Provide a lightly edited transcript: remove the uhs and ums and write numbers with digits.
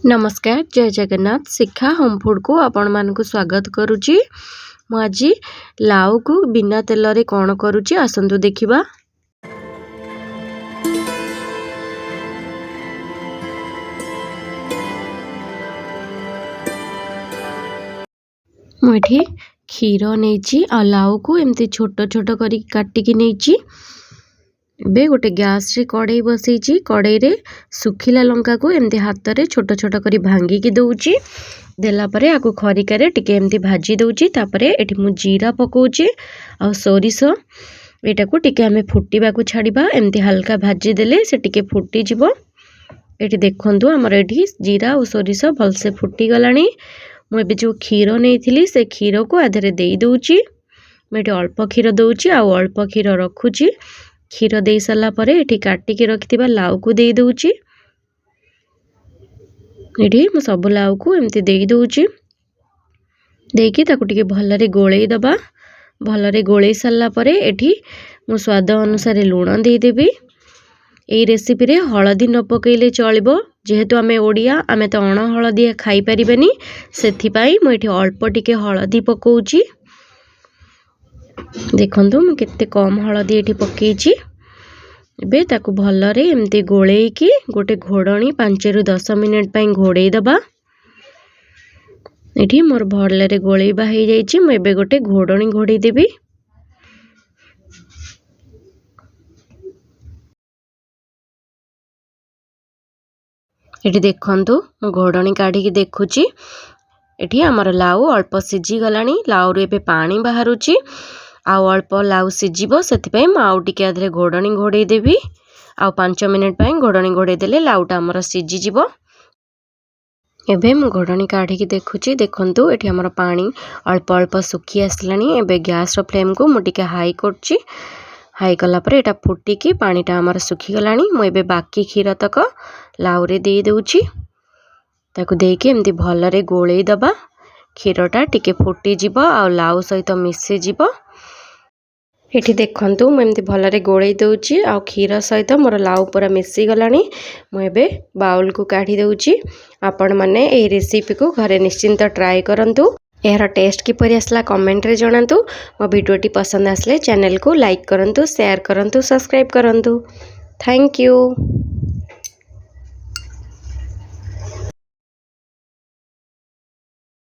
नमस्कार जय जगन्नाथ शिक्षा होम फूड को आपण मानक स्वागत करुच्ची। आज लाउ को बिना तेल रे कौन करुच्ची आसंतु देखिबा। मुझे क्षीर नहीं आ लाउ को एमती छोट छोट करी काटिकी नहीं। बे गोटे गैस रे कड़ाई बसई कड़ाई रे सुखिला लंका को एमती हाथ रे छोट छोट करी भांगिकी दउची देला परे आकु खरिकारे टिके एमती भाजी दउची। तापरे एठी मु जीरा पकाउची आ सोरिष एटा को टिके हमें फुटीबा को छाड़ीबा। एमती हल्का भाजी देले से टिके फुटी जिवो। एठी देखंतु हमर एठी जीरा और सोरिष भलसे फुटी गलानी। मु एबे जो क्षीर नेइथिली से क्षीर को आधरे देई दउची। मु एठी अल्प क्षीर दउची आ अल्प क्षीर रखुची। क्षीर दे सारा परे एठी काटिकी रखिथिबा लाउ को दे दउची। एठी मु सब लाउ को एमती दे दउची देकी ताकू टिके भलरे गोळेई दबा। भलरे गोळेई सारा परे एठी मु स्वाद अनुसार लूण दे देबी। एई रेसिपी रे हळदी न पकेइले चलिबो जेहेतु आमे ओडिया आमे त अण हळदी खाई परिबेनी सेथि पई मु एठी अल्प टिके हळदी पकाउची। देखंतु मु केते कम हळदी एठी पकेइची। एबे ताकू भलरे एमती गोळेइकी गोटे घोडणी 5 रु 10 मिनिट पई घोड़ेई दबा। एठी मोर भलरे गोळेइबा हे जाईची। मु एबे गोटे घोडणी घोड़ेई देबी। एठी देखंतु मु घोडणी काढीकी देखुची। एठी हमर लाउ अल्प सिझी गलानी। लाउ रे एबे पानी बाहरुची आउ अल्प लाउ सिझिबो सेथि पई म आउ टिके आधरे घोडणी घोड़ेई देबी। आउ 5 मिनिट पई घोडणी घोड़ेई देले लाउटा हमर सिझी जिवो। एबे मु घोडणी काढीकी देखुची। देखंतु एठी हमर पानी अल्प अल्प सुखी आसलानी। एबे गैस रो फ्लेम को मु टिके हाई करची। हाई कला परे एटा फुटीकी पानीटा हमर सुखी गलानी। मु एबे बाकी क्षीर तक लाउ रे दे दउची। ताकू देकी एमती भलरे गोळेई दबा। क्षीरटा टिके फुटी जिवो आ लाउ सहित मिसी जिवो। एठी देखंतु मु एमती भलरे गोळेई दउची आ क्षीर सहित मोर लाउ पूरा मिसी गलानी। मु एबे बाउल को काढी दउची। आपण माने एही रेसिपी को घरे निश्चिंत ट्राई करंतु। एहर टेस्ट किपरि आसला कमेंट रे जणांतु। मो वीडियोटी पसंद आसले चैनल को लाइक करंतु, शेयर करंतु, सब्सक्राइब करंतु। Thank you.